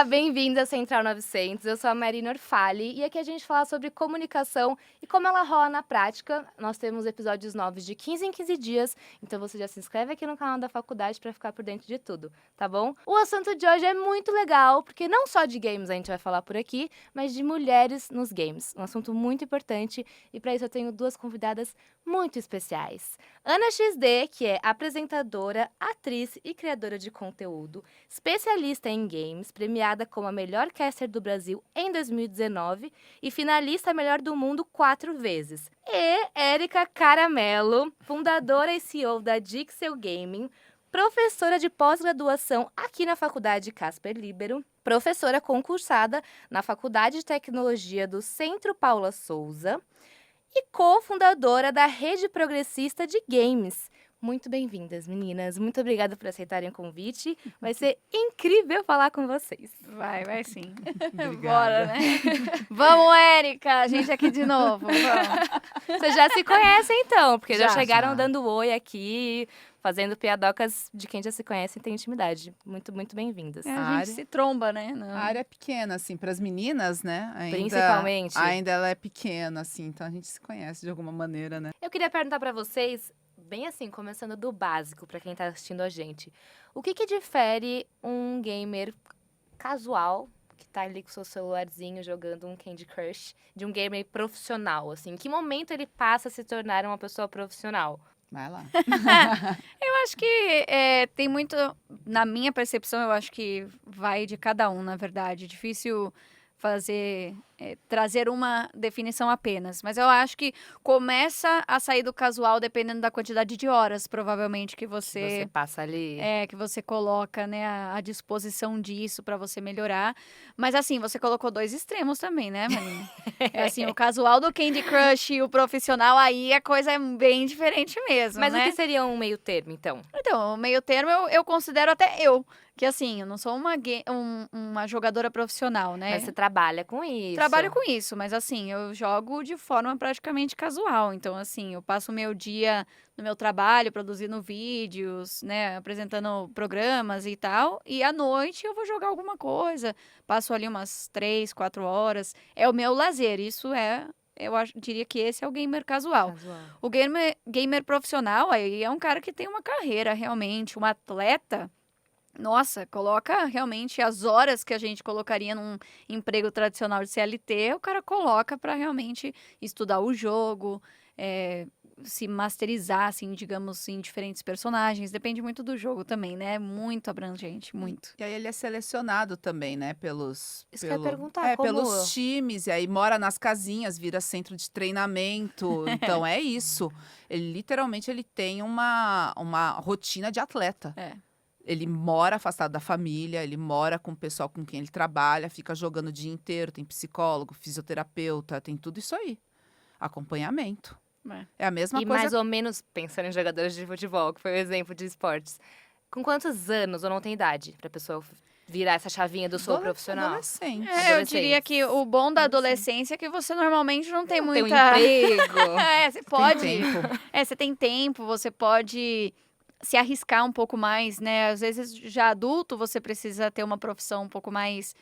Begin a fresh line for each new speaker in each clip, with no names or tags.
bem-vindo à Central 900. Eu sou a Marina Orfali e aqui a gente fala sobre comunicação e como ela rola na prática. Nós temos episódios novos de 15 em 15 dias, então você já se inscreve aqui no canal da faculdade para ficar por dentro de tudo, tá bom? O assunto de hoje é muito legal, porque não só de games a gente vai falar por aqui, mas de mulheres nos games. Um assunto muito importante e para isso eu tenho duas convidadas muito especiais. Ana XD, que é apresentadora, atriz e criadora de conteúdo, especialista em games, premiada como a melhor caster do Brasil em 2019 e finalista melhor do mundo 4 vezes. E Érica Caramelo, fundadora e CEO da Dixel Gaming, professora de pós-graduação aqui na Faculdade Casper Libero, professora concursada na Faculdade de Tecnologia do Centro Paula Souza e cofundadora da Rede Progressista de Games. Muito bem-vindas, meninas. Muito obrigada por aceitarem o convite. Vai ser incrível falar com vocês.
Vai sim.
Obrigada.
Bora, né? Vamos, Érica! A gente aqui de novo. Vamos.
Vocês já se conhecem, então, porque já
Já.
chegaram dando oi aqui, fazendo piadocas de quem já se conhece e tem intimidade. Muito, muito bem-vindas.
A
área-
gente se tromba, né? Não.
A área é pequena, assim, para as meninas, né?
Principalmente.
Ainda ela é pequena, assim, então a gente se conhece de alguma maneira, né?
Eu queria perguntar pra vocês, bem assim, começando do básico, pra quem tá assistindo a gente. O que difere um gamer casual, que tá ali com seu celularzinho jogando um Candy Crush, de um gamer profissional, assim? Em que momento ele passa a se tornar uma pessoa profissional?
Vai lá.
Eu acho que tem muito... Na minha percepção, eu acho que vai de cada um, na verdade. Difícil trazer uma definição apenas. Mas eu acho que começa a sair do casual dependendo da quantidade de horas, provavelmente, que
Você passa ali...
que você coloca, né, à disposição disso pra você melhorar. Mas assim, você colocou dois extremos também, né, Marina? Assim, o casual do Candy Crush e o profissional, aí a coisa é bem diferente mesmo,
Mas
né?
o que seria um meio termo, então?
Então, o meio termo eu considero até eu. Que assim, eu não sou uma jogadora profissional, né?
Mas você trabalha com isso.
Trabalho com isso, mas assim, eu jogo de forma praticamente casual. Então, assim, eu passo o meu dia no meu trabalho, produzindo vídeos, né, apresentando programas e tal. E à noite eu vou jogar alguma coisa. Passo ali umas 3, 4 horas. É o meu lazer, diria que esse é o gamer casual. O gamer profissional, aí é um cara que tem uma carreira realmente, um atleta. Nossa, coloca realmente as horas que a gente colocaria num emprego tradicional de CLT, o cara coloca para realmente estudar o jogo, se masterizar, assim, digamos, em diferentes personagens. Depende muito do jogo também, né? Muito abrangente, muito.
E aí ele é selecionado também, né?
Isso que eu ia perguntar, como...
pelos times, e aí mora nas casinhas, vira centro de treinamento. Então é isso. Ele literalmente ele tem uma rotina de atleta. Ele mora afastado da família, ele mora com o pessoal com quem ele trabalha, fica jogando o dia inteiro, tem psicólogo, fisioterapeuta, tem tudo isso aí. Acompanhamento. É a mesma
E
coisa.
mais ou menos, pensando em jogadores de futebol, que foi o exemplo de esportes, com quantos anos ou não tem idade pra pessoa virar essa chavinha do sou profissional?
Adolescente.
Eu diria que o bom da adolescência é que você normalmente não tem
Tem um
muita...
emprego.
Você pode...
Tem tempo.
Você tem tempo, você pode se arriscar um pouco mais, né? Às vezes, já adulto, você precisa ter uma profissão um pouco mais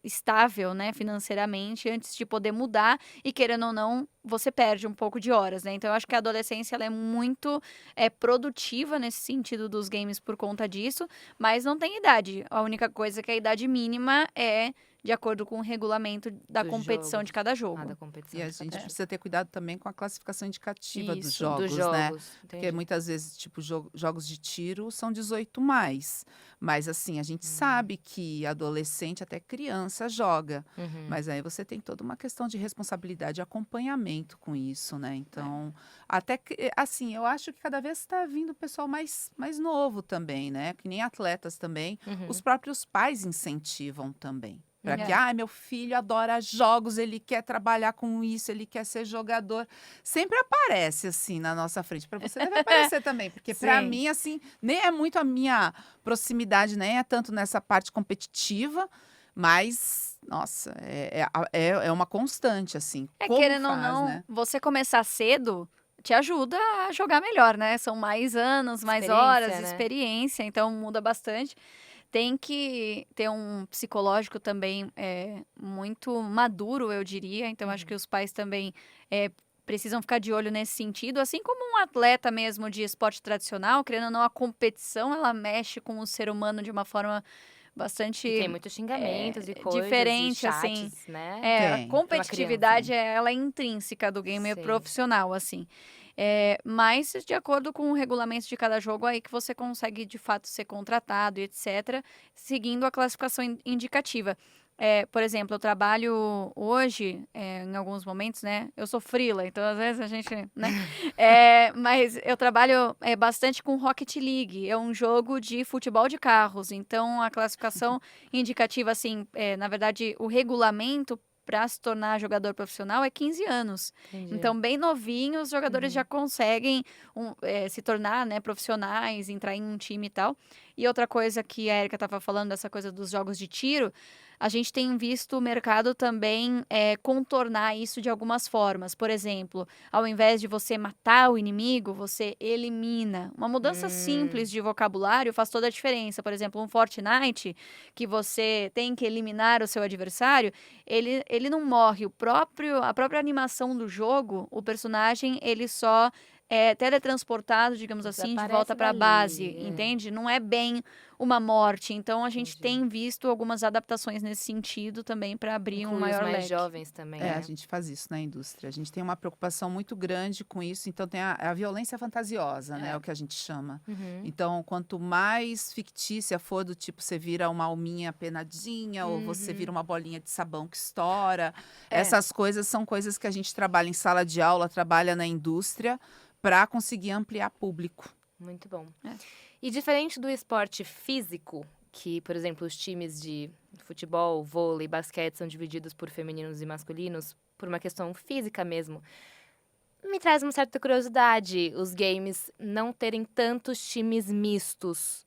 estável, né? Financeiramente, antes de poder mudar. E, querendo ou não, você perde um pouco de horas, né? Então, eu acho que a adolescência ela é muito produtiva nesse sentido dos games por conta disso. Mas não tem idade. A única coisa que a idade mínima é de acordo com o regulamento da
Dos
competição
jogos.
de cada jogo.
Da competição.
E a gente precisa ter cuidado também com a classificação indicativa dos
Isso,
jogos,
Dos jogos,
né?
entendi.
Porque muitas vezes, tipo, jogos de tiro são 18 mais. Mas assim, a gente sabe que adolescente, até criança, joga.
Uhum.
Mas aí você tem toda uma questão de responsabilidade e acompanhamento com isso, né? Então, até que, assim, eu acho que cada vez está vindo o pessoal mais novo também, né? Que nem atletas também.
Uhum.
Os próprios pais incentivam também. Para que,
É.
meu filho adora jogos, ele quer trabalhar com isso, ele quer ser jogador. Sempre aparece, assim, na nossa frente. Para você deve aparecer também, porque para
Sim.
mim, assim, nem é muito a minha proximidade, nem é tanto nessa parte competitiva, mas, nossa, é uma constante, assim. Como
Querendo ou
faz,
não,
né?
você começar cedo te ajuda a jogar melhor, né? São mais anos, mais
Experiência,
horas,
né?
experiência, então muda bastante. tem que ter um psicológico também muito maduro, eu diria. Então, acho que os pais também precisam ficar de olho nesse sentido. Assim como um atleta mesmo de esporte tradicional, querendo ou não, a competição, ela mexe com o ser humano de uma forma bastante
E tem muitos xingamentos e coisas,
diferente,
e
assim.
chats, né?
A
Tem.
competitividade, ela é intrínseca do gamer
Sim.
profissional, assim. Mas, de acordo com o regulamento de cada jogo, aí que você consegue, de fato, ser contratado e etc., seguindo a classificação indicativa. Por exemplo, eu trabalho hoje, em alguns momentos, né? Eu sou freela, então às vezes a gente, né? Mas eu trabalho bastante com Rocket League. É um jogo de futebol de carros. Então, a classificação indicativa, assim, na verdade, o regulamento para se tornar jogador profissional é 15 anos.
Entendi.
Então, bem novinhos, os jogadores já conseguem se tornar, né, profissionais, entrar em um time e tal. E outra coisa que a Erika estava falando, dessa coisa dos jogos de tiro, a gente tem visto o mercado também contornar isso de algumas formas. Por exemplo, ao invés de você matar o inimigo, você elimina. Uma mudança simples de vocabulário faz toda a diferença. Por exemplo, um Fortnite, que você tem que eliminar o seu adversário, ele não morre. A própria animação do jogo, o personagem, ele só teletransportado, digamos assim, de
Desaparece
volta para a
dali,
base, entende? Não é bem uma morte. Então, a gente
Entendi.
tem visto algumas adaptações nesse sentido também para abrir um
Inclui os
maior
mais
leque.
jovens também,
A
né?
gente faz isso na indústria. A gente tem uma preocupação muito grande com isso. Então, tem a violência fantasiosa, né? É o que a gente chama.
Uhum.
Então, quanto mais fictícia for, do tipo, você vira uma alminha penadinha, ou você vira uma bolinha de sabão que estoura. Essas coisas são coisas que a gente trabalha em sala de aula, trabalha na indústria, para conseguir ampliar público.
Muito bom. E diferente do esporte físico, que, por exemplo, os times de futebol, vôlei, basquete são divididos por femininos e masculinos, por uma questão física mesmo, me traz uma certa curiosidade os games não terem tantos times mistos.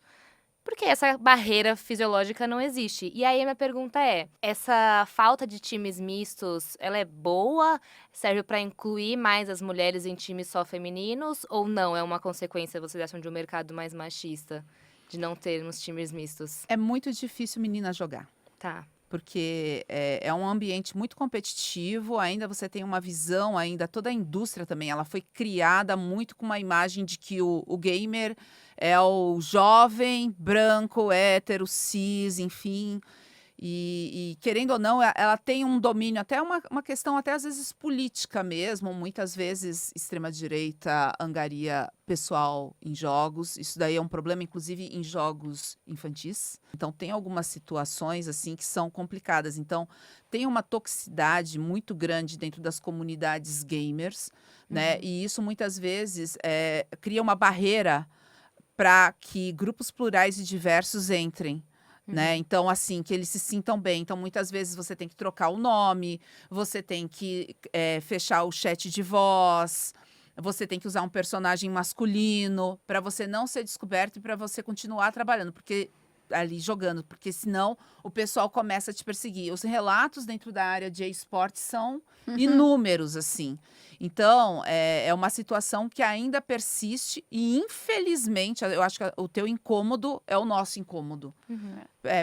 Porque essa barreira fisiológica não existe. E aí a minha pergunta é, essa falta de times mistos, ela é boa? Serve para incluir mais as mulheres em times só femininos? Ou não? É uma consequência, vocês acham, de um mercado mais machista? De não termos times mistos?
É muito difícil menina jogar.
Tá.
Porque é um ambiente muito competitivo, ainda você tem uma visão, ainda toda a indústria também, ela foi criada muito com uma imagem de que o gamer é o jovem, branco, hétero, cis, enfim. E querendo ou não, ela tem um domínio, até uma questão até às vezes política mesmo. Muitas vezes extrema-direita angaria pessoal em jogos. Isso daí é um problema, inclusive, em jogos infantis. Então, tem algumas situações assim que são complicadas. Então, tem uma toxicidade muito grande dentro das comunidades gamers, né? E isso muitas vezes cria uma barreira para que grupos plurais e diversos entrem. Né? Então, assim, que eles se sintam bem. Então, muitas vezes você tem que trocar o nome, você tem que fechar o chat de voz, você tem que usar um personagem masculino para você não ser descoberto e para você continuar trabalhando, porque ali jogando, porque senão o pessoal começa a te perseguir. Os relatos dentro da área de esporte são inúmeros, assim. Então, é uma situação que ainda persiste e, infelizmente, eu acho que o teu incômodo é o nosso incômodo.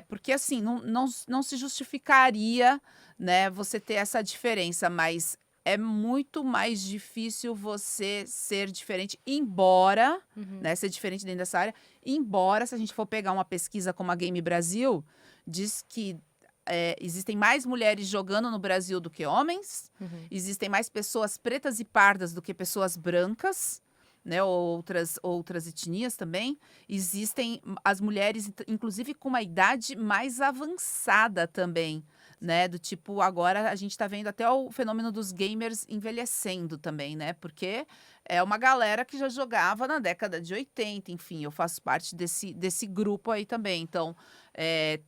Porque, assim, não se justificaria, né, você ter essa diferença, mas é muito mais difícil você ser diferente, embora, né, ser diferente dentro dessa área, embora, se a gente for pegar uma pesquisa como a Game Brasil, diz que existem mais mulheres jogando no Brasil do que homens, existem mais pessoas pretas e pardas do que pessoas brancas, né, ou outras etnias também. Existem as mulheres, inclusive, com uma idade mais avançada também, né, do tipo, agora a gente está vendo até o fenômeno dos gamers envelhecendo também, né, porque é uma galera que já jogava na década de 80, enfim, eu faço parte desse grupo aí também, então,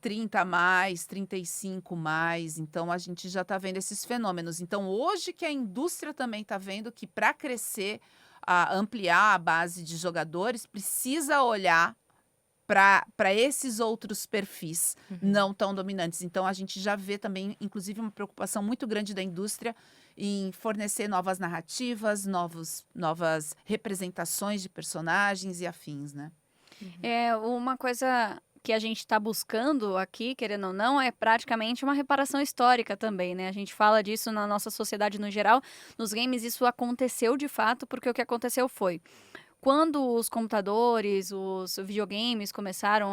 30 mais, 35 mais, então a gente já está vendo esses fenômenos. Então, hoje que a indústria também está vendo que para crescer, ampliar a base de jogadores, precisa olhar para esses outros perfis não tão dominantes. Então, a gente já vê também, inclusive, uma preocupação muito grande da indústria em fornecer novas narrativas, novas representações de personagens e afins, né?
Uma coisa que a gente está buscando aqui, querendo ou não, é praticamente uma reparação histórica também, né? A gente fala disso na nossa sociedade no geral. Nos games isso aconteceu de fato, porque o que aconteceu foi quando os computadores, os videogames começaram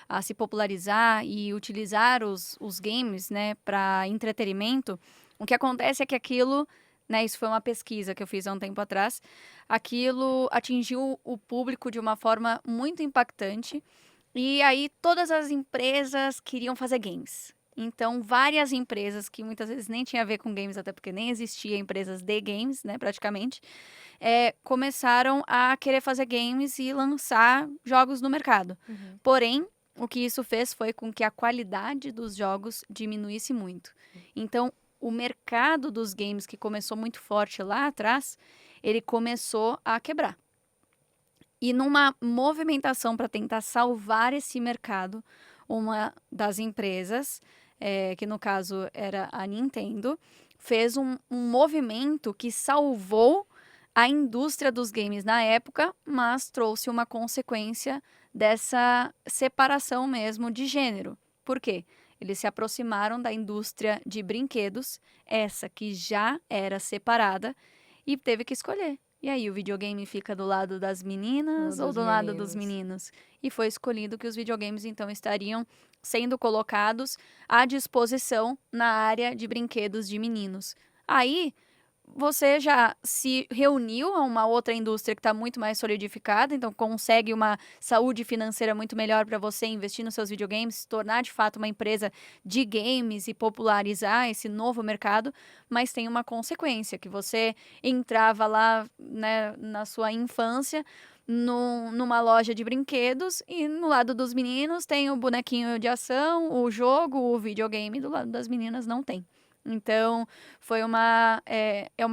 a se popularizar e utilizar os games, né, para entretenimento, o que acontece é que aquilo, né, isso foi uma pesquisa que eu fiz há um tempo atrás, aquilo atingiu o público de uma forma muito impactante e aí todas as empresas queriam fazer games. Então, várias empresas que muitas vezes nem tinha a ver com games, até porque nem existia empresas de games, né, praticamente, começaram a querer fazer games e lançar jogos no mercado. Porém, o que isso fez foi com que a qualidade dos jogos diminuísse muito. Então, o mercado dos games, que começou muito forte lá atrás, ele começou a quebrar. E numa movimentação para tentar salvar esse mercado, uma das empresas, que no caso era a Nintendo, fez um movimento que salvou a indústria dos games na época, mas trouxe uma consequência dessa separação mesmo de gênero. Por quê? Eles se aproximaram da indústria de brinquedos, essa que já era separada, e teve que escolher. E aí, o videogame fica do lado das meninas ou do lado dos meninos? E foi escolhido que os videogames, então, estariam sendo colocados à disposição na área de brinquedos de meninos. Aí, você já se reuniu a uma outra indústria que está muito mais solidificada, então consegue uma saúde financeira muito melhor para você investir nos seus videogames, se tornar de fato uma empresa de games e popularizar esse novo mercado, mas tem uma consequência, que você entrava lá, né, na sua infância, numa loja de brinquedos e no lado dos meninos tem o bonequinho de ação, o jogo, o videogame, do lado das meninas não tem. Então, foi uma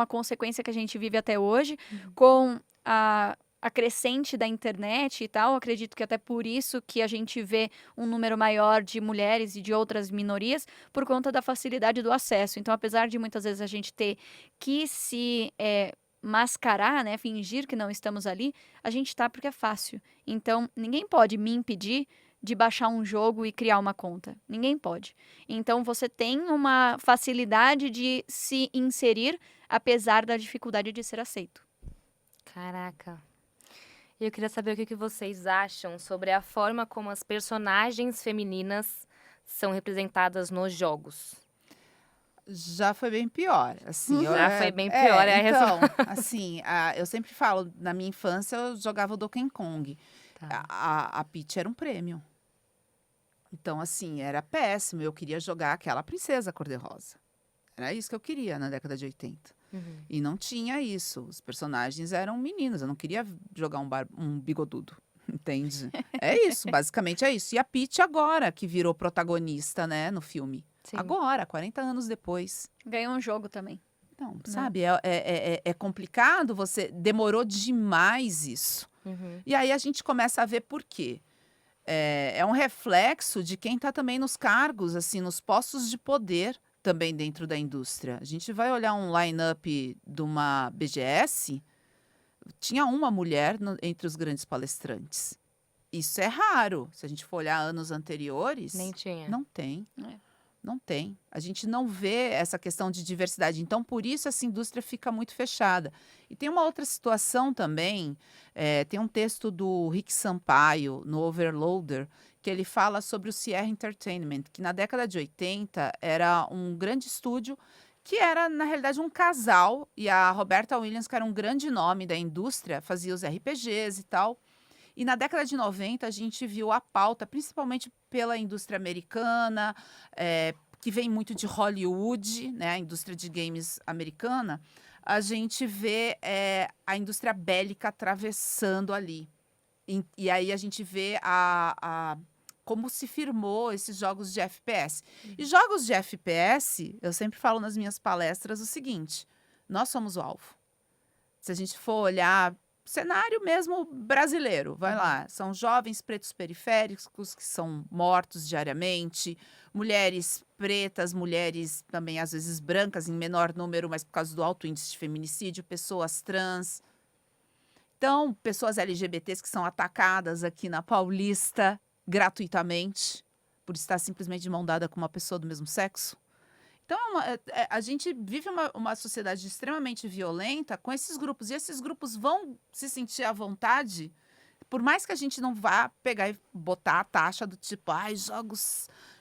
consequência que a gente vive até hoje, com a crescente da internet e tal. Acredito que até por isso que a gente vê um número maior de mulheres e de outras minorias, por conta da facilidade do acesso. Então, apesar de muitas vezes a gente ter que se mascarar, né, fingir que não estamos ali, a gente tá porque é fácil. Então, ninguém pode me impedir de baixar um jogo e criar uma conta. Ninguém pode. Então, você tem uma facilidade de se inserir, apesar da dificuldade de ser aceito.
Caraca. Eu queria saber o que vocês acham sobre a forma como as personagens femininas são representadas nos jogos.
Já foi bem pior, assim.
Já foi bem pior,
então, assim, eu sempre falo, na minha infância eu jogava o Donkey Kong.
Tá.
A Peach era um prêmio. Então, assim, era péssimo. Eu queria jogar aquela princesa cor-de-rosa. Era isso que eu queria na década de 80. E não tinha isso. Os personagens eram meninos. Eu não queria jogar um bigodudo. Entende? É isso, basicamente é isso. E a Peach agora, que virou protagonista, né, no filme.
Sim.
Agora, 40 anos depois.
Ganhou um jogo também.
Então, sabe, é complicado, demorou demais isso. E aí a gente começa a ver por quê. É um reflexo de quem está também nos cargos, assim, nos postos de poder também dentro da indústria. A gente vai olhar um line-up de uma BGS, tinha uma mulher entre os grandes palestrantes. Isso é raro. Se a gente for olhar anos anteriores...
Nem tinha.
Não tem. Não tem. A gente não vê essa questão de diversidade. Então, por isso, essa indústria fica muito fechada. E tem uma outra situação também. Tem um texto do Rick Sampaio, no Overloader, que ele fala sobre o Sierra Entertainment, que na década de 80 era um grande estúdio que era, na realidade, um casal. E a Roberta Williams, que era um grande nome da indústria, fazia os RPGs e tal. E na década de 90, a gente viu a pauta, principalmente pela indústria americana, que vem muito de Hollywood, né, a indústria de games americana. A gente vê a indústria bélica atravessando ali. E aí a gente vê como se firmou esses jogos de FPS. E jogos de FPS, eu sempre falo nas minhas palestras o seguinte: nós somos o alvo. Se a gente for olhar cenário mesmo brasileiro, vai lá. São jovens pretos periféricos que são mortos diariamente, mulheres pretas, mulheres também às vezes brancas em menor número, mas por causa do alto índice de feminicídio, pessoas trans. Então, pessoas LGBTs que são atacadas aqui na Paulista, gratuitamente por estar simplesmente de mão dada com uma pessoa do mesmo sexo. Então, a gente vive uma sociedade extremamente violenta com esses grupos. E esses grupos vão se sentir à vontade, por mais que a gente não vá pegar e botar a taxa do tipo,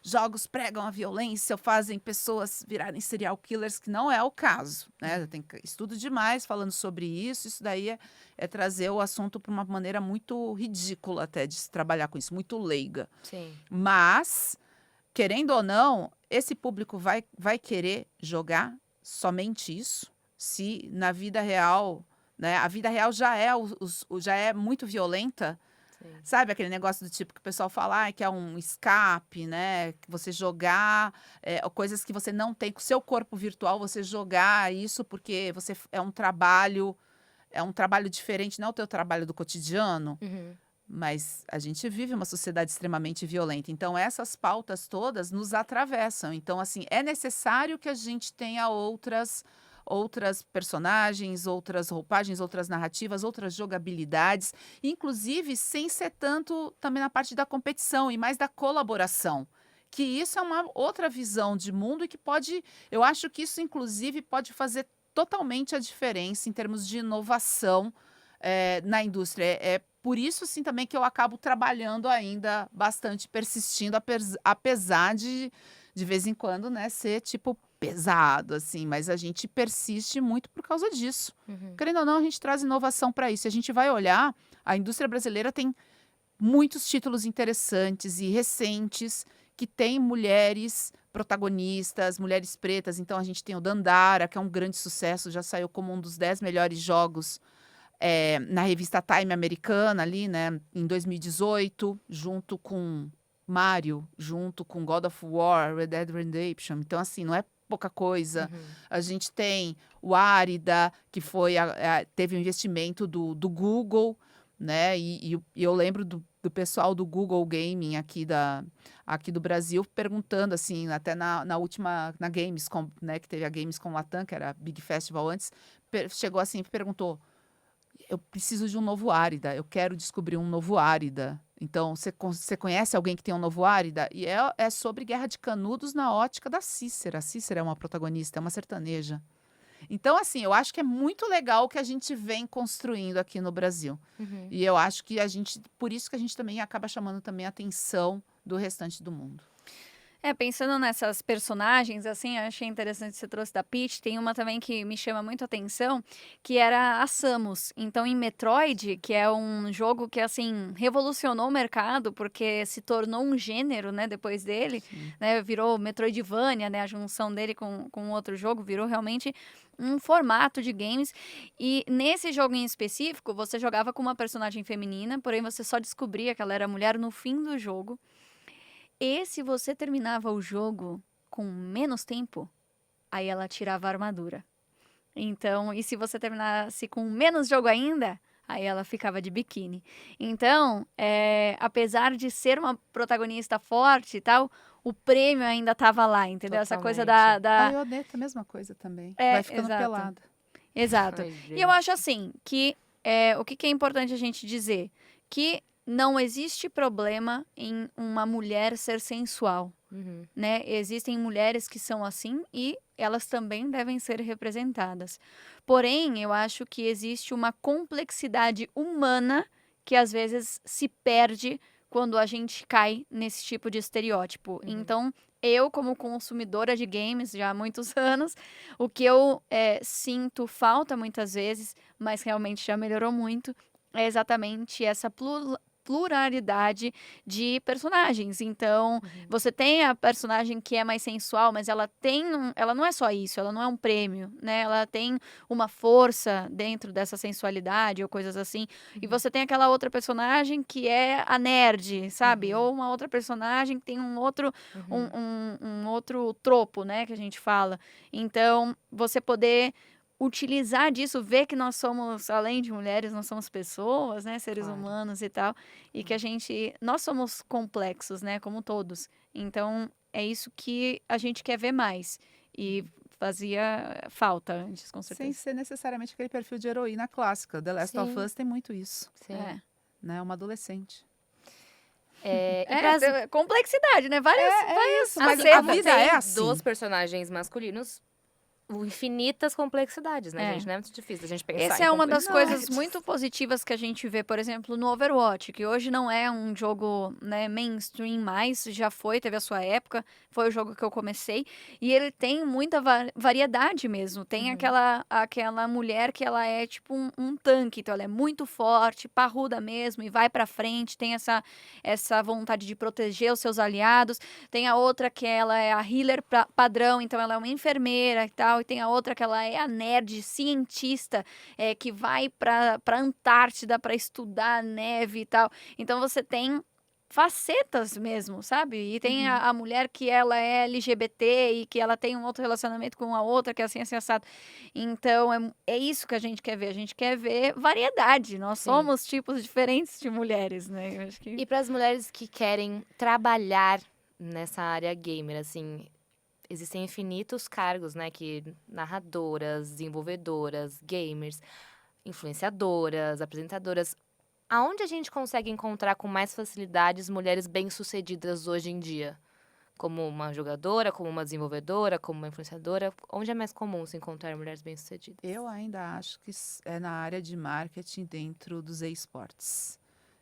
jogos pregam a violência ou fazem pessoas virarem serial killers, que não é o caso, né? Tem estudo demais falando sobre isso. Isso daí é trazer o assunto para uma maneira muito ridícula até de se trabalhar com isso, muito leiga.
Sim.
Mas, querendo ou não, esse público vai querer jogar somente isso, se na vida real, né? A vida real já é muito violenta.
Sim.
Sabe aquele negócio do tipo que o pessoal fala que é um escape, né? Que você jogar coisas que você não tem com o seu corpo virtual, você jogar isso porque você é um trabalho diferente, não é o teu trabalho do cotidiano.
Uhum.
Mas a gente vive uma sociedade extremamente violenta. Então, essas pautas todas nos atravessam. Então, assim, é necessário que a gente tenha outras personagens, outras roupagens, outras narrativas, outras jogabilidades, inclusive sem ser tanto também na parte da competição e mais da colaboração. Que isso é uma outra visão de mundo e que eu acho que isso, inclusive, pode fazer totalmente a diferença em termos de inovação na indústria. É por isso, sim, também que eu acabo trabalhando ainda bastante, persistindo, apesar de vez em quando, né, ser tipo pesado, assim, mas a gente persiste muito por causa disso.
Uhum.
Querendo ou não, a gente traz inovação para isso. A gente vai olhar, a indústria brasileira tem muitos títulos interessantes e recentes que tem mulheres protagonistas, mulheres pretas. Então, a gente tem o Dandara, que é um grande sucesso, já saiu como um dos 10 melhores jogos na revista Time americana ali, né, em 2018, junto com Mario, junto com God of War, Red Dead Redemption. Então, assim, não é pouca coisa.
Uhum.
A gente tem o Árida, que teve um investimento do Google, né? E eu lembro do pessoal do Google Gaming aqui do Brasil perguntando, assim, até na última, na Gamescom, né? Que teve a Gamescom Latam, que era a Big Festival antes, chegou assim e perguntou: eu preciso de um novo Árida, eu quero descobrir um novo Árida. Então, você conhece alguém que tem um novo Árida? E é sobre Guerra de Canudos na ótica da Cícera. A Cícera é uma protagonista, é uma sertaneja. Então, assim, eu acho que é muito legal o que a gente vem construindo aqui no Brasil.
Uhum.
E eu acho que por isso que a gente também acaba chamando também a atenção do restante do mundo.
Pensando nessas personagens, assim, eu achei interessante que você trouxe da Peach. Tem uma também que me chama muito a atenção, que era a Samus. Então, em Metroid, que é um jogo que, assim, revolucionou o mercado, porque se tornou um gênero, né, depois dele, né, virou Metroidvania, né, a junção dele com outro jogo, virou realmente um formato de games. E nesse jogo em específico, você jogava com uma personagem feminina, porém você só descobria que ela era mulher no fim do jogo. E se você terminava o jogo com menos tempo, aí ela tirava a armadura. Então, e se você terminasse com menos jogo ainda, aí ela ficava de biquíni. Então, apesar de ser uma protagonista forte e tal, o prêmio ainda estava lá, entendeu? Essa coisa
Totalmente.
da...
A Ioneta, a mesma coisa também.
É,
vai ficando
exato.
pelada.
Exato.
Ai,
E eu
gente.
acho assim, que o que é importante a gente dizer? Que não existe problema em uma mulher ser sensual,
Uhum.
né? Existem mulheres que são assim e elas também devem ser representadas. Porém, eu acho que existe uma complexidade humana que às vezes se perde quando a gente cai nesse tipo de estereótipo.
Uhum.
Então, eu, como consumidora de games já há muitos anos, o que eu sinto falta muitas vezes, mas realmente já melhorou muito, é exatamente essa pluralidade de personagens. Então, você tem a personagem que é mais sensual, mas ela ela não é só isso, ela não é um prêmio, né? Ela tem uma força dentro dessa sensualidade ou coisas assim. E você tem aquela outra personagem que é a nerd, sabe? Ou uma outra personagem que tem um outro um outro tropo, né, que a gente fala. Então, você poder utilizar disso, ver que nós somos, além de mulheres, nós somos pessoas, né, seres
Claro.
humanos e tal, e que nós somos complexos, né, como todos. Então, é isso que a gente quer ver mais. E fazia falta antes, com
Sem
certeza.
ser necessariamente aquele perfil de heroína clássica. The Last of
Sim.
Us tem muito isso,
Sim.
É.
né? Uma adolescente.
E pras...
complexidade, né? Várias
mas
assim,
a
como
vida
tem
é assim.
dos personagens masculinos, infinitas complexidades, né, gente? Não é muito difícil a gente pensar
Essa
em
é uma das coisas
complexidades.
muito positivas que a gente vê, por exemplo, no Overwatch, que hoje não é um jogo, né, mainstream mais, já foi, teve a sua época, foi o jogo que eu comecei, e ele tem muita variedade mesmo. Tem aquela mulher que ela é tipo um tanque, então ela é muito forte, parruda mesmo, e vai pra frente, tem essa vontade de proteger os seus aliados. Tem a outra que ela é a healer padrão, então ela é uma enfermeira e tal. E tem a outra que ela é a nerd cientista, que vai para Antártida para estudar a neve e tal. Então você tem facetas mesmo, sabe? E tem a mulher que ela é LGBT e que ela tem um outro relacionamento com a outra, que é assim, assim, assado. Então, é isso que a gente quer ver. A gente quer ver variedade. Nós somos tipos diferentes de mulheres, né? Eu acho que...
E para as mulheres que querem trabalhar nessa área gamer, assim, existem infinitos cargos, né? Que narradoras, desenvolvedoras, gamers, influenciadoras, apresentadoras. Aonde a gente consegue encontrar com mais facilidades mulheres bem-sucedidas hoje em dia? Como uma jogadora, como uma desenvolvedora, como uma influenciadora? Onde é mais comum se encontrar mulheres bem-sucedidas?
Eu ainda acho que é na área de marketing dentro dos esportes.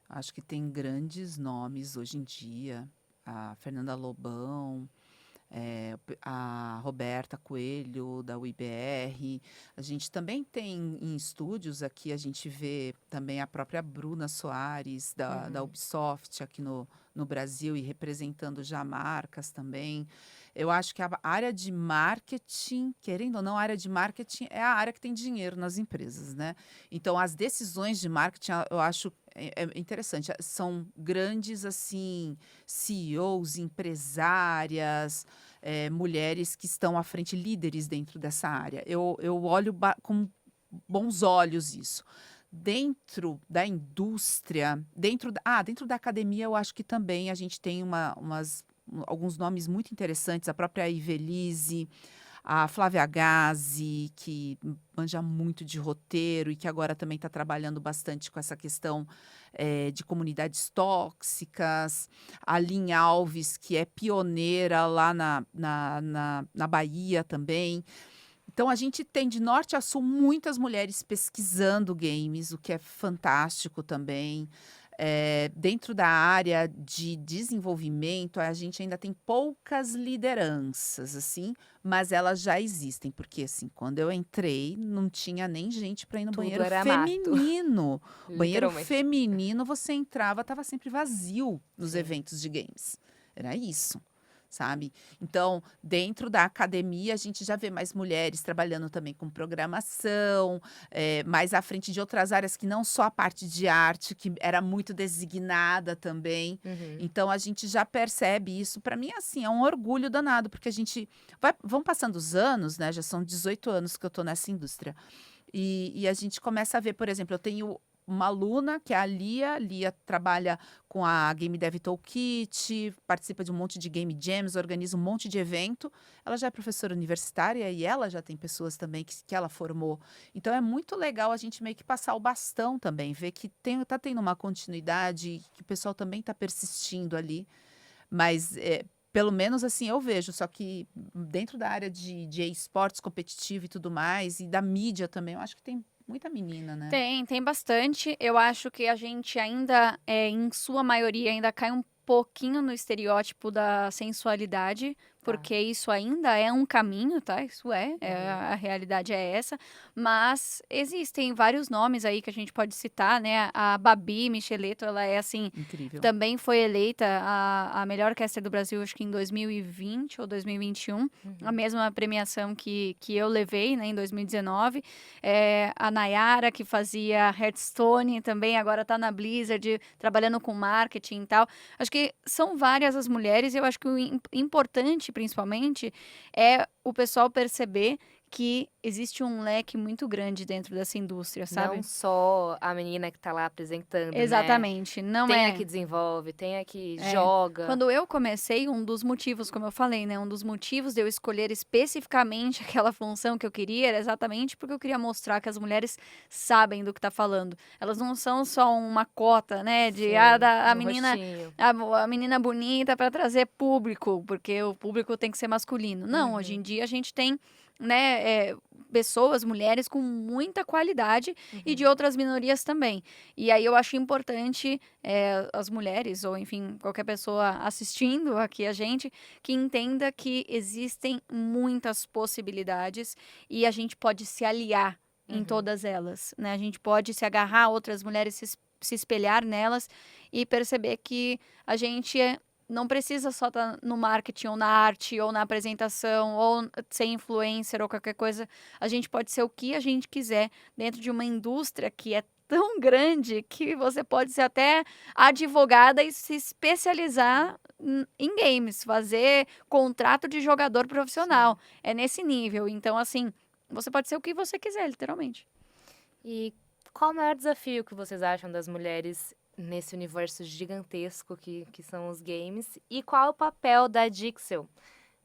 Acho que tem grandes nomes hoje em dia. A Fernanda Lobão, a Roberta Coelho, da UIBR. A gente também tem em estúdios aqui, a gente vê também a própria Bruna Soares, da Ubisoft, aqui no Brasil, e representando já marcas também. Eu acho que a área de marketing, querendo ou não, a área de marketing é a área que tem dinheiro nas empresas, né? Então, as decisões de marketing, eu acho interessante. São grandes, assim, CEOs, empresárias, mulheres que estão à frente, líderes dentro dessa área. Eu olho com bons olhos isso. Dentro da indústria, dentro da academia, eu acho que também a gente tem alguns nomes muito interessantes, a própria Ivelisse, a Flávia Gazi, que manja muito de roteiro e que agora também está trabalhando bastante com essa questão de comunidades tóxicas, a Lin Alves, que é pioneira lá na Bahia também. Então, a gente tem de norte a sul muitas mulheres pesquisando games, o que é fantástico também. Dentro da área de desenvolvimento, a gente ainda tem poucas lideranças, assim, mas elas já existem, porque assim, quando eu entrei, não tinha nem gente para ir no
Tudo
banheiro
era mato.
feminino. Banheiro
Literalmente.
feminino, você entrava, estava sempre vazio nos
Sim.
eventos de games. Era isso. Sabe? Então, dentro da academia, a gente já vê mais mulheres trabalhando também com programação, mais à frente de outras áreas que não só a parte de arte, que era muito designada também. Então, a gente já percebe isso. Para mim, assim, é um orgulho danado, porque a gente vão passando os anos, né? Já são 18 anos que eu estou nessa indústria. E a gente começa a ver, por exemplo, eu tenho uma aluna, que é a Lia. Lia trabalha com a Game Dev Toolkit, participa de um monte de game jams, organiza um monte de evento. Ela já é professora universitária e ela já tem pessoas também que ela formou. Então, é muito legal a gente meio que passar o bastão também, ver que tá tendo uma continuidade, que o pessoal também está persistindo ali. Mas, pelo menos assim eu vejo, só que dentro da área de esportes competitivo e tudo mais, e da mídia também, eu acho que tem muita menina, né?
Tem bastante. Eu acho que a gente ainda, em sua maioria, ainda cai um pouquinho no estereótipo da sensualidade, porque isso ainda é um caminho, tá? Isso a realidade é essa. Mas existem vários nomes aí que a gente pode citar, né? A Babi Micheleto, ela é assim,
Incrível.
também foi eleita a melhor caster do Brasil, acho que em 2020 ou 2021, a mesma premiação que eu levei, né, em 2019. A Nayara, que fazia Hearthstone, também agora tá na Blizzard, trabalhando com marketing e tal. Acho que são várias as mulheres, e eu acho que o importante, principalmente, é o pessoal perceber que existe um leque muito grande dentro dessa indústria, sabe?
Não só a menina que tá lá apresentando, né?
Exatamente, não
Tem
é.
a que desenvolve, tem a que
É.
joga.
Quando eu comecei, um dos motivos, como eu falei, né? Um dos motivos de eu escolher especificamente aquela função que eu queria era exatamente porque eu queria mostrar que as mulheres sabem do que tá falando. Elas não são só uma cota, né? De
Sim,
a
um
menina,
rostinho.
a menina bonita para trazer público, porque o público tem que ser masculino. Não, hoje em dia a gente tem, né, pessoas, mulheres com muita qualidade e de outras minorias também. E aí eu acho importante as mulheres, ou enfim, qualquer pessoa assistindo aqui a gente, que entenda que existem muitas possibilidades e a gente pode se aliar em todas elas, né? A gente pode se agarrar a outras mulheres, se espelhar nelas e perceber que a gente não precisa só estar no marketing, ou na arte, ou na apresentação, ou ser influencer, ou qualquer coisa. A gente pode ser o que a gente quiser dentro de uma indústria que é tão grande que você pode ser até advogada e se especializar em games, fazer contrato de jogador profissional. É nesse nível. Então, assim, você pode ser o que você quiser, literalmente.
E qual o maior desafio que vocês acham das mulheres nesse universo gigantesco que são os games? E qual é o papel da Dixel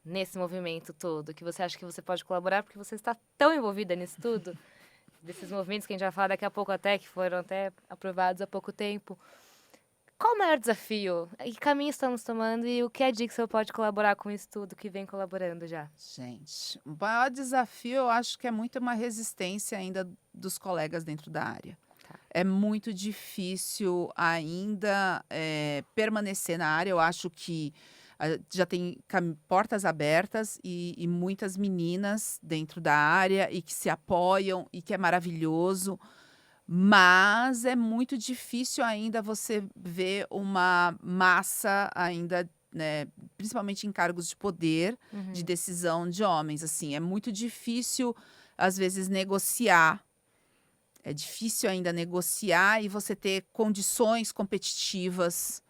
nesse movimento todo? Que você acha que você pode colaborar porque você está tão envolvida nisso tudo? Desses movimentos que a gente vai falar daqui a pouco até, que foram até aprovados há pouco tempo. Qual o maior desafio? E que caminho estamos tomando e o que a Dixel pode colaborar com isso tudo que vem colaborando já?
Gente, o maior desafio eu acho que é muito uma resistência ainda dos colegas dentro da área.
Tá.
É muito difícil ainda permanecer na área. Eu acho que já tem portas abertas e muitas meninas dentro da área e que se apoiam e que é maravilhoso. Mas é muito difícil ainda você ver uma massa ainda, né, principalmente em cargos de poder, de decisão de homens. Assim, é muito difícil, às vezes, negociar. É difícil ainda negociar e você ter condições competitivas.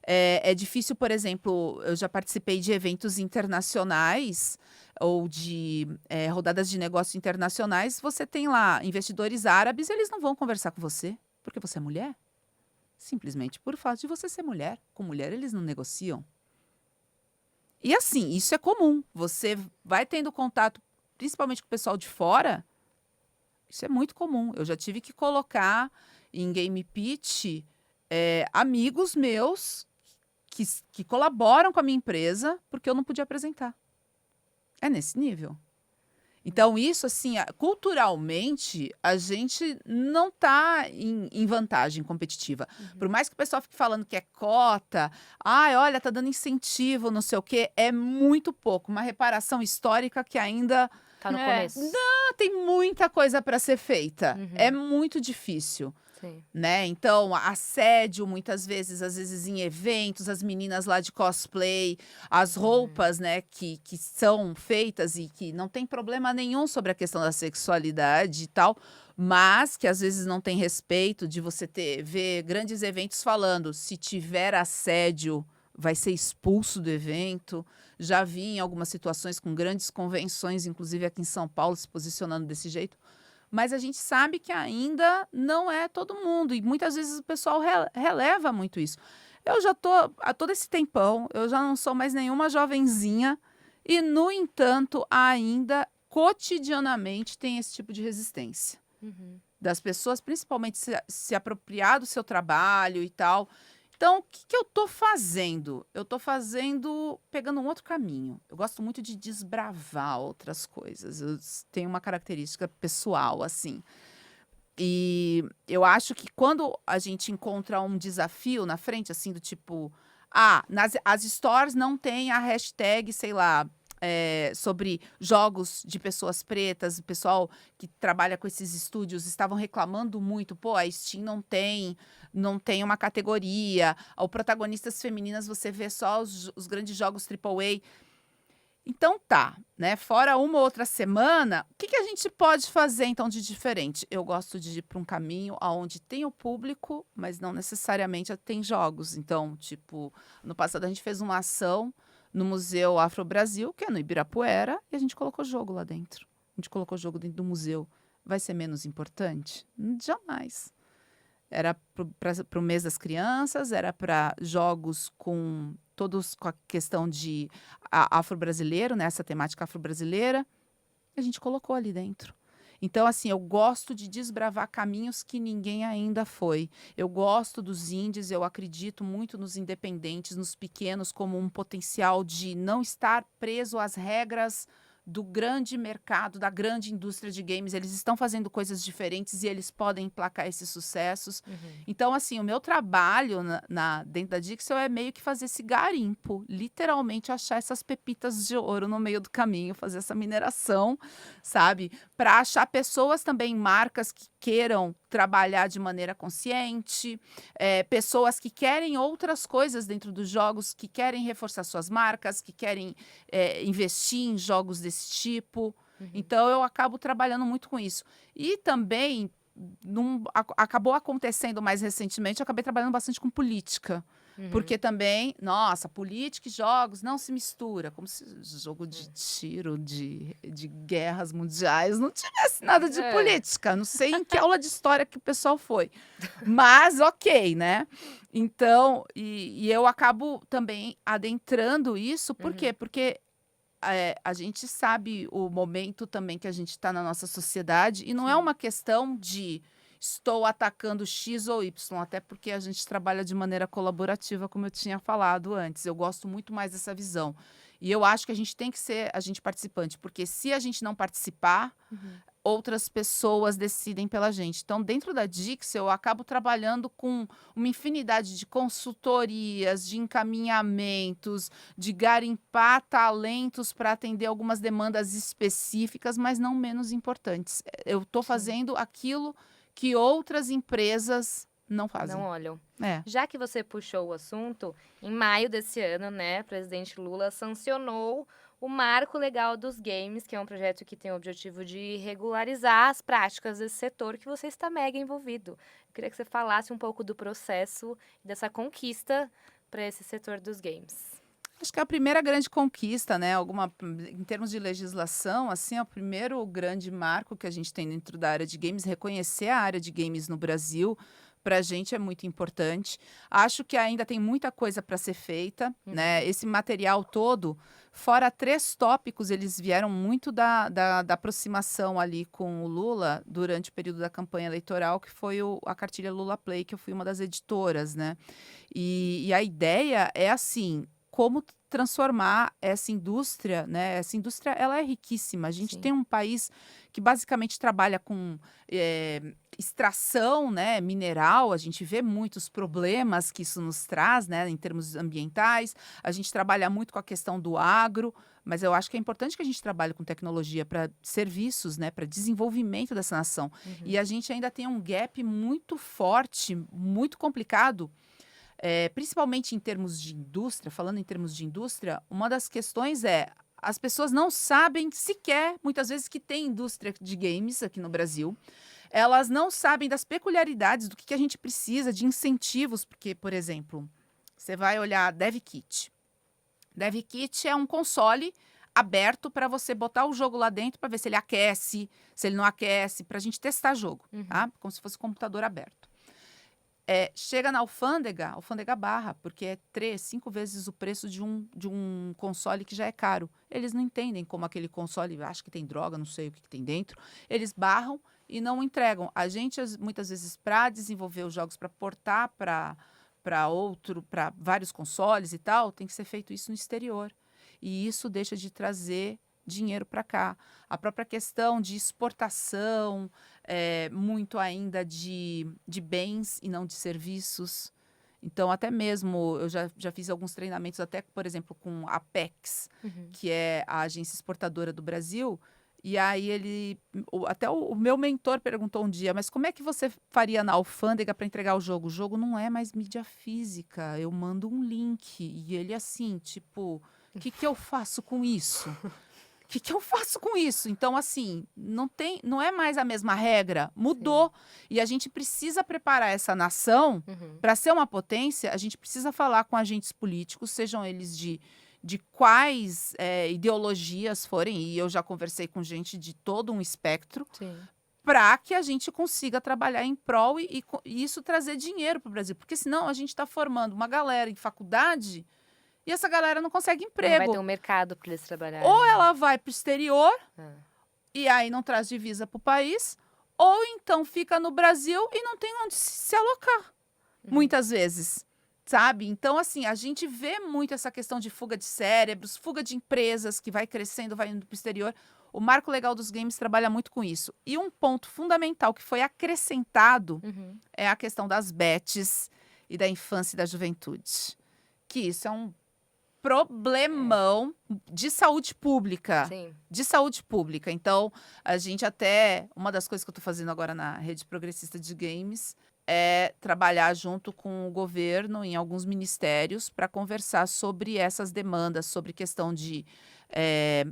É difícil, por exemplo, eu já participei de eventos internacionais ou de rodadas de negócios internacionais. Você tem lá investidores árabes, eles não vão conversar com você porque você é mulher. Simplesmente por fato de você ser mulher. Com mulher, eles não negociam. E assim, isso é comum. Você vai tendo contato, principalmente com o pessoal de fora. Isso é muito comum. Eu já tive que colocar em game pitch amigos meus que colaboram com a minha empresa porque eu não podia apresentar. É nesse nível. Então, isso, assim, culturalmente, a gente não está em vantagem competitiva. Por mais que o pessoal fique falando que é cota, olha, tá dando incentivo, não sei o quê, é muito pouco. Uma reparação histórica que ainda
Tá no começo.
tem muita coisa para ser feita. É muito difícil.
Sim.
Né? Então, assédio muitas vezes, às vezes em eventos, as meninas lá de cosplay, as roupas, né, que são feitas e que não tem problema nenhum sobre a questão da sexualidade e tal, mas que às vezes não tem respeito de você ver grandes eventos falando, se tiver assédio, vai ser expulso do evento. Já vi em algumas situações com grandes convenções, inclusive aqui em São Paulo, se posicionando desse jeito. Mas a gente sabe que ainda não é todo mundo. E muitas vezes o pessoal releva muito isso. Eu já tô há todo esse tempão, eu já não sou mais nenhuma jovenzinha. E, no entanto, ainda cotidianamente tem esse tipo de resistência. Das pessoas, principalmente, se apropriar do seu trabalho e tal. Então, o que eu tô fazendo? Eu tô pegando um outro caminho. Eu gosto muito de desbravar outras coisas. Eu tenho uma característica pessoal, assim. E eu acho que quando a gente encontra um desafio na frente, assim, do tipo... as stores não têm a hashtag, sei lá... sobre jogos de pessoas pretas, o pessoal que trabalha com esses estúdios estavam reclamando muito, a Steam não tem uma categoria, ou protagonistas femininas você vê só os grandes jogos AAA. Então né? Fora uma ou outra semana, o que a gente pode fazer então de diferente? Eu gosto de ir para um caminho onde tem o público, mas não necessariamente tem jogos. Então, tipo, no passado a gente fez uma ação no Museu Afro Brasil, que é no Ibirapuera, e a gente colocou jogo lá dentro. gente colocou o jogo dentro do museu, vai ser menos importante? Jamais. Era para o mês das crianças, era para jogos todos com a questão de afro-brasileiro, né? Essa temática afro-brasileira. A gente colocou ali dentro. Então, assim, eu gosto de desbravar caminhos que ninguém ainda foi. Eu gosto dos indies, eu acredito muito nos independentes, nos pequenos, como um potencial de não estar preso às regras do grande mercado, da grande indústria de games. Eles estão fazendo coisas diferentes e eles podem emplacar esses sucessos. Então, assim, o meu trabalho dentro da Dixel é meio que fazer esse garimpo, literalmente achar essas pepitas de ouro no meio do caminho, fazer essa mineração, sabe? Para achar pessoas também, marcas que queiram trabalhar de maneira consciente, pessoas que querem outras coisas dentro dos jogos, que querem reforçar suas marcas, que querem investir em jogos desse tipo. Então, eu acabo trabalhando muito com isso. E também, acabou acontecendo mais recentemente, eu acabei trabalhando bastante com política. Porque também, nossa, política e jogos não se mistura. Como se jogo de tiro, de guerras mundiais, não tivesse nada de política. Não sei em que aula de história que o pessoal foi. Mas, ok, né? Então, e eu acabo também adentrando isso. Por quê? Porque a gente sabe o momento também que a gente está na nossa sociedade. E não é uma questão de estou atacando X ou Y, até porque a gente trabalha de maneira colaborativa, como eu tinha falado antes. Eu gosto muito mais dessa visão. E eu acho que a gente tem que ser participante, porque se a gente não participar, outras pessoas decidem pela gente. Então, dentro da Dixel, eu acabo trabalhando com uma infinidade de consultorias, de encaminhamentos, de garimpar talentos para atender algumas demandas específicas, mas não menos importantes. Eu estou fazendo aquilo que outras empresas não fazem.
Não olham.
É.
Já que você puxou o assunto, em maio desse ano, né, o presidente Lula sancionou o Marco Legal dos Games, que é um projeto que tem o objetivo de regularizar as práticas desse setor que você está mega envolvido. Eu queria que você falasse um pouco do processo e dessa conquista para esse setor dos games.
Acho que é a primeira grande conquista, né? Em termos de legislação, assim, é o primeiro grande marco que a gente tem dentro da área de games. Reconhecer a área de games no Brasil, para a gente é muito importante. Acho que ainda tem muita coisa para ser feita, né? Esse material todo, fora 3 tópicos, eles vieram muito da aproximação ali com o Lula durante o período da campanha eleitoral, que foi a cartilha Lula Play, que eu fui uma das editoras, né? E a ideia é assim, como transformar essa indústria, né? Essa indústria, ela é riquíssima. A gente tem um país que basicamente trabalha com extração, né, mineral. A gente vê muitos problemas que isso nos traz, né, em termos ambientais. A gente trabalha muito com a questão do agro, mas eu acho que é importante que a gente trabalhe com tecnologia para serviços, né, para desenvolvimento dessa nação. E a gente ainda tem um gap muito forte, muito complicado. Principalmente em termos de indústria, falando em termos de indústria, uma das questões as pessoas não sabem sequer, muitas vezes, que tem indústria de games aqui no Brasil. Elas não sabem das peculiaridades do que a gente precisa de incentivos, porque, por exemplo, você vai olhar DevKit. DevKit é um console aberto para você botar o jogo lá dentro para ver se ele aquece, se ele não aquece, para a gente testar jogo, tá? Como se fosse um computador aberto. Chega na alfândega, a alfândega barra, porque é 3, 5 vezes o preço de um console que já é caro. Eles não entendem como aquele console, acho que tem droga, não sei o que tem dentro. Eles barram e não entregam. A gente, muitas vezes, para desenvolver os jogos, para portar para vários consoles e tal, tem que ser feito isso no exterior. E isso deixa de trazer dinheiro para cá. A própria questão de exportação, muito ainda de bens e não de serviços. Então, até mesmo, eu já fiz alguns treinamentos, até, por exemplo, com a Apex, que é a agência exportadora do Brasil. E aí até o meu mentor perguntou um dia, mas como é que você faria na alfândega para entregar o jogo? O jogo não é mais mídia física, eu mando um link. E ele assim, tipo, o que eu faço com isso? O que eu faço com isso? Então, assim, não é mais a mesma regra, mudou. E a gente precisa preparar essa nação para ser uma potência. A gente precisa falar com agentes políticos, sejam eles de de quais ideologias forem, e eu já conversei com gente de todo um espectro, para que a gente consiga trabalhar em prol e isso trazer dinheiro para o Brasil. Porque senão a gente está formando uma galera em faculdade e essa galera não consegue emprego.
Não vai ter um mercado para eles trabalharem.
Ou ela vai para o exterior e aí não traz divisa para o país, ou então fica no Brasil e não tem onde se alocar, muitas vezes. Sabe? Então, assim, a gente vê muito essa questão de fuga de cérebros, fuga de empresas que vai crescendo, vai indo para o exterior. O Marco Legal dos Games trabalha muito com isso. E um ponto fundamental que foi acrescentado é a questão das bets e da infância e da juventude. Que isso é um problemão de saúde pública.
Sim.
De saúde pública. Então, a gente até... Uma das coisas que eu estou fazendo agora na Rede Progressista de Games é trabalhar junto com o governo em alguns ministérios para conversar sobre essas demandas, sobre questão de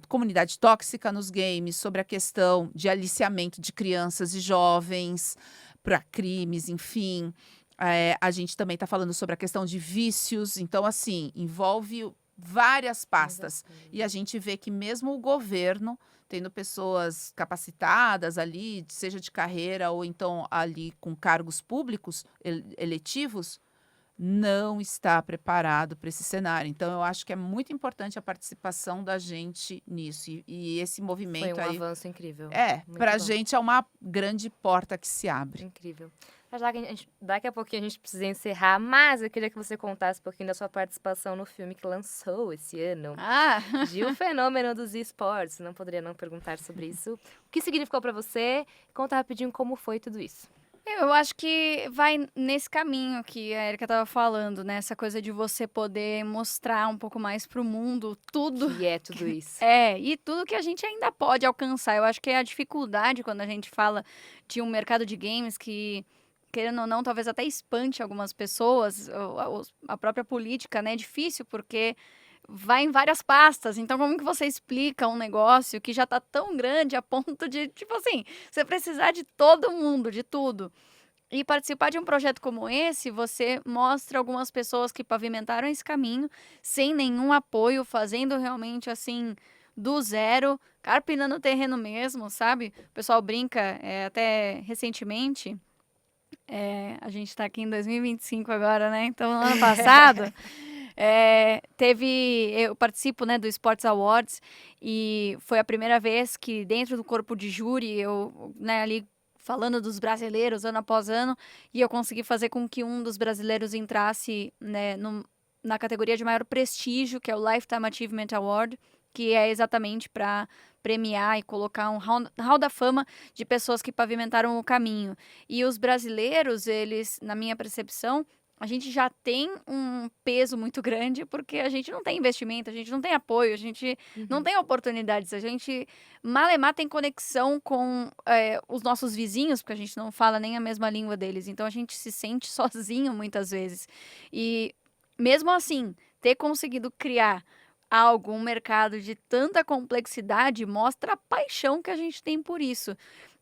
comunidade tóxica nos games, sobre a questão de aliciamento de crianças e jovens para crimes, enfim. A gente também está falando sobre a questão de vícios. Então, assim, envolve várias pastas. E a gente vê que mesmo o governo, tendo pessoas capacitadas ali, seja de carreira ou então ali com cargos públicos eletivos, não está preparado para esse cenário. Então, eu acho que é muito importante a participação da gente nisso. E esse movimento
Foi um
aí...
avanço incrível.
Para a gente é uma grande porta que se abre.
Incrível. Já que daqui a pouquinho a gente precisa encerrar, mas eu queria que você contasse um pouquinho da sua participação no filme que lançou esse ano. De O Fenômeno dos eSports. Não poderia não perguntar sobre isso. O que significou para você? Conta rapidinho como foi tudo isso.
Eu acho que vai nesse caminho que a Erika estava falando, né? Essa coisa de você poder mostrar um pouco mais pro mundo tudo.
Que é tudo isso.
E tudo que a gente ainda pode alcançar. Eu acho que é a dificuldade quando a gente fala de um mercado de games que, querendo ou não, talvez até espante algumas pessoas, a própria política, né? É difícil porque vai em várias pastas. Então, como que você explica um negócio que já tá tão grande a ponto de, tipo assim, você precisar de todo mundo, de tudo? E participar de um projeto como esse, você mostra algumas pessoas que pavimentaram esse caminho sem nenhum apoio, fazendo realmente assim, do zero, carpinando o terreno mesmo, sabe? O pessoal brinca, até recentemente, a gente tá aqui em 2025 agora, né? Então, no ano passado... eu participo, né, do Sports Awards e foi a primeira vez que dentro do corpo de júri eu, né, ali falando dos brasileiros ano após ano, e eu consegui fazer com que um dos brasileiros entrasse, né, na categoria de maior prestígio, que é o Lifetime Achievement Award, que é exatamente para premiar e colocar um hall da fama de pessoas que pavimentaram o caminho. E os brasileiros, eles, na minha percepção, a gente já tem um peso muito grande porque a gente não tem investimento, a gente não tem apoio, a gente não tem oportunidades, a gente malemar tem conexão com os nossos vizinhos, porque a gente não fala nem a mesma língua deles, então a gente se sente sozinho muitas vezes. E mesmo assim, ter conseguido criar um mercado de tanta complexidade mostra a paixão que a gente tem por isso.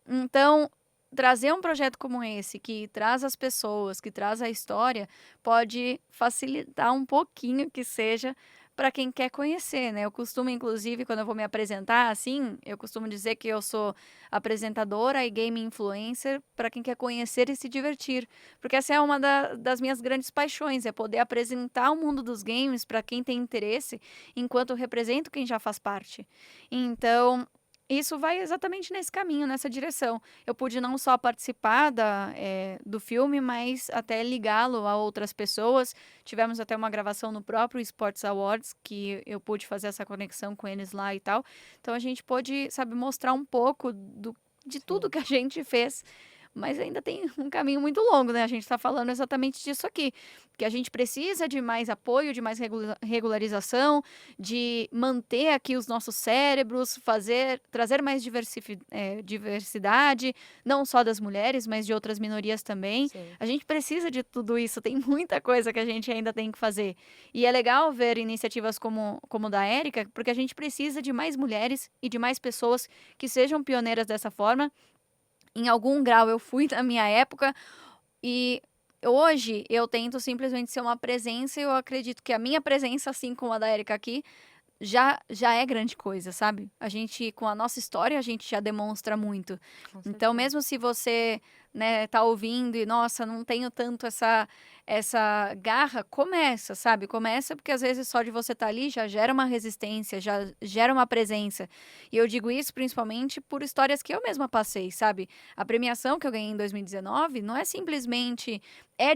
Então, trazer um projeto como esse, que traz as pessoas, que traz a história, pode facilitar um pouquinho que seja para quem quer conhecer, né? Eu costumo, inclusive, quando eu vou me apresentar, assim, eu costumo dizer que eu sou apresentadora e game influencer para quem quer conhecer e se divertir. Porque essa é uma das minhas grandes paixões, é poder apresentar o mundo dos games para quem tem interesse, enquanto eu represento quem já faz parte. Então... isso vai exatamente nesse caminho, nessa direção. Eu pude não só participar do filme, mas até ligá-lo a outras pessoas. Tivemos até uma gravação no próprio Sports Awards, que eu pude fazer essa conexão com eles lá e tal. Então, a gente pôde, sabe, mostrar um pouco de tudo que a gente fez. Mas ainda tem um caminho muito longo, né? A gente está falando exatamente disso aqui. Que a gente precisa de mais apoio, de mais regularização, de manter aqui os nossos cérebros, trazer mais diversidade, não só das mulheres, mas de outras minorias também.
Sim.
A gente precisa de tudo isso, tem muita coisa que a gente ainda tem que fazer. E é legal ver iniciativas como da Erika, porque a gente precisa de mais mulheres e de mais pessoas que sejam pioneiras dessa forma. Em algum grau eu fui na minha época e hoje eu tento simplesmente ser uma presença e eu acredito que a minha presença, assim como a da Erika aqui, já é grande coisa, sabe? A gente, com a nossa história, a gente já demonstra muito.
Com
Então,
certeza.
mesmo se você, né, tá ouvindo e, nossa, não tenho tanto essa garra, começa, sabe? Começa porque às vezes só de você estar ali já gera uma resistência, já gera uma presença. E eu digo isso principalmente por histórias que eu mesma passei, sabe? A premiação que eu ganhei em 2019 não é simplesmente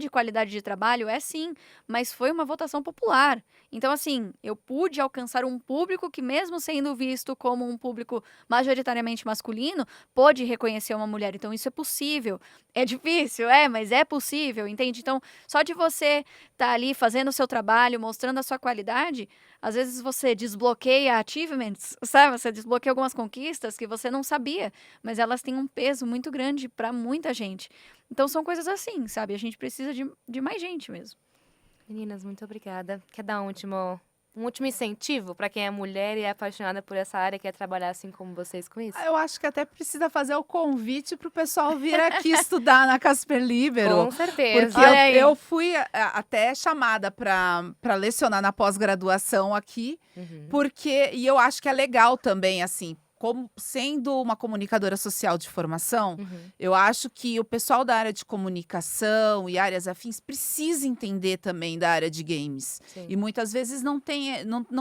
de qualidade de trabalho, é sim, mas foi uma votação popular. Então, assim, eu pude alcançar um público que, mesmo sendo visto como um público majoritariamente masculino, pôde reconhecer uma mulher. Então, isso é possível. É difícil, mas é possível, entende? Então, só de você estar ali fazendo o seu trabalho, mostrando a sua qualidade, às vezes você desbloqueia achievements, sabe? Você desbloqueia algumas conquistas que você não sabia, mas elas têm um peso muito grande para muita gente. Então, são coisas assim, sabe? A gente precisa de mais gente mesmo.
Meninas, muito obrigada. Quer dar um último incentivo para quem é mulher e é apaixonada por essa área e quer trabalhar assim como vocês com isso?
Eu acho que até precisa fazer o convite para o pessoal vir aqui estudar na Casper Libero.
Com certeza.
Porque eu fui até chamada para lecionar na pós-graduação aqui, e eu acho que é legal também, assim, como sendo uma comunicadora social de formação, eu acho que o pessoal da área de comunicação e áreas afins precisa entender também da área de games.
Sim.
E muitas vezes não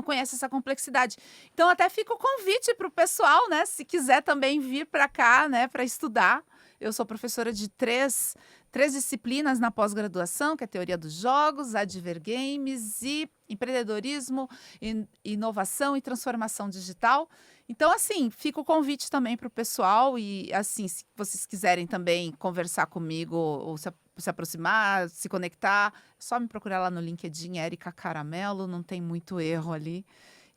conhece essa complexidade. Então, até fica o convite para o pessoal, né? Se quiser também vir para cá, né? Para estudar. Eu sou professora de três disciplinas na pós-graduação, que é Teoria dos Jogos, Adver Games e Empreendedorismo, Inovação e Transformação Digital. Então, assim, fica o convite também para o pessoal e, assim, se vocês quiserem também conversar comigo ou se aproximar, se conectar, é só me procurar lá no LinkedIn, Erika Caramelo, não tem muito erro ali.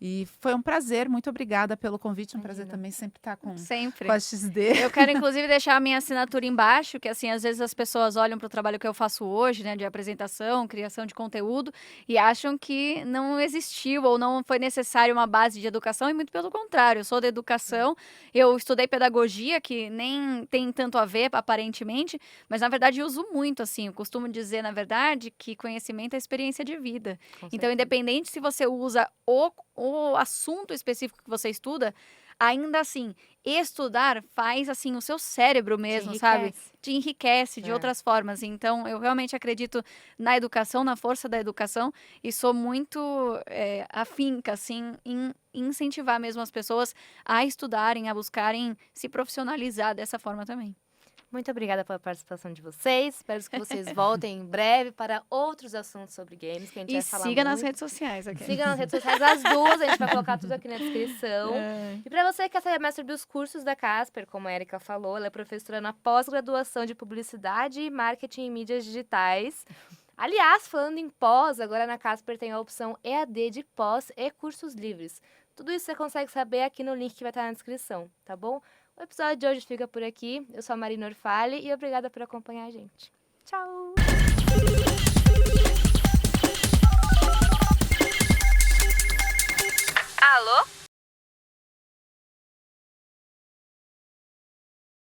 E foi um prazer, muito obrigada pelo convite. Um prazer também sempre estar com a XD.
Eu quero, inclusive, deixar a minha assinatura embaixo, que, assim, às vezes as pessoas olham para o trabalho que eu faço hoje, né, de apresentação, criação de conteúdo, e acham que não existiu ou não foi necessário uma base de educação, e muito pelo contrário, eu sou da educação, eu estudei pedagogia, que nem tem tanto a ver, aparentemente, mas, na verdade, eu uso muito, assim, eu costumo dizer, na verdade, que conhecimento é experiência de vida. Então, independente se você usa o assunto específico que você estuda, ainda assim, estudar faz, assim, o seu cérebro mesmo, sabe? Te enriquece de outras formas. Então, eu realmente acredito na educação, na força da educação, e sou muito afinca, assim, em incentivar mesmo as pessoas a estudarem, a buscarem se profissionalizar dessa forma também.
Muito obrigada pela participação de vocês. Espero que vocês voltem em breve para outros assuntos sobre games, que a gente vai falar
siga
muito.
nas redes sociais. Okay?
Siga nas redes sociais as duas, a gente vai colocar tudo aqui na descrição. E para você que quer saber mais sobre os cursos da Casper, como a Erika falou, ela é professora na pós-graduação de Publicidade e Marketing em Mídias Digitais. Aliás, falando em pós, agora na Casper tem a opção EAD de pós e cursos livres. Tudo isso você consegue saber aqui no link que vai estar na descrição, tá bom? O episódio de hoje fica por aqui. Eu sou a Marina Orfale e obrigada por acompanhar a gente. Tchau!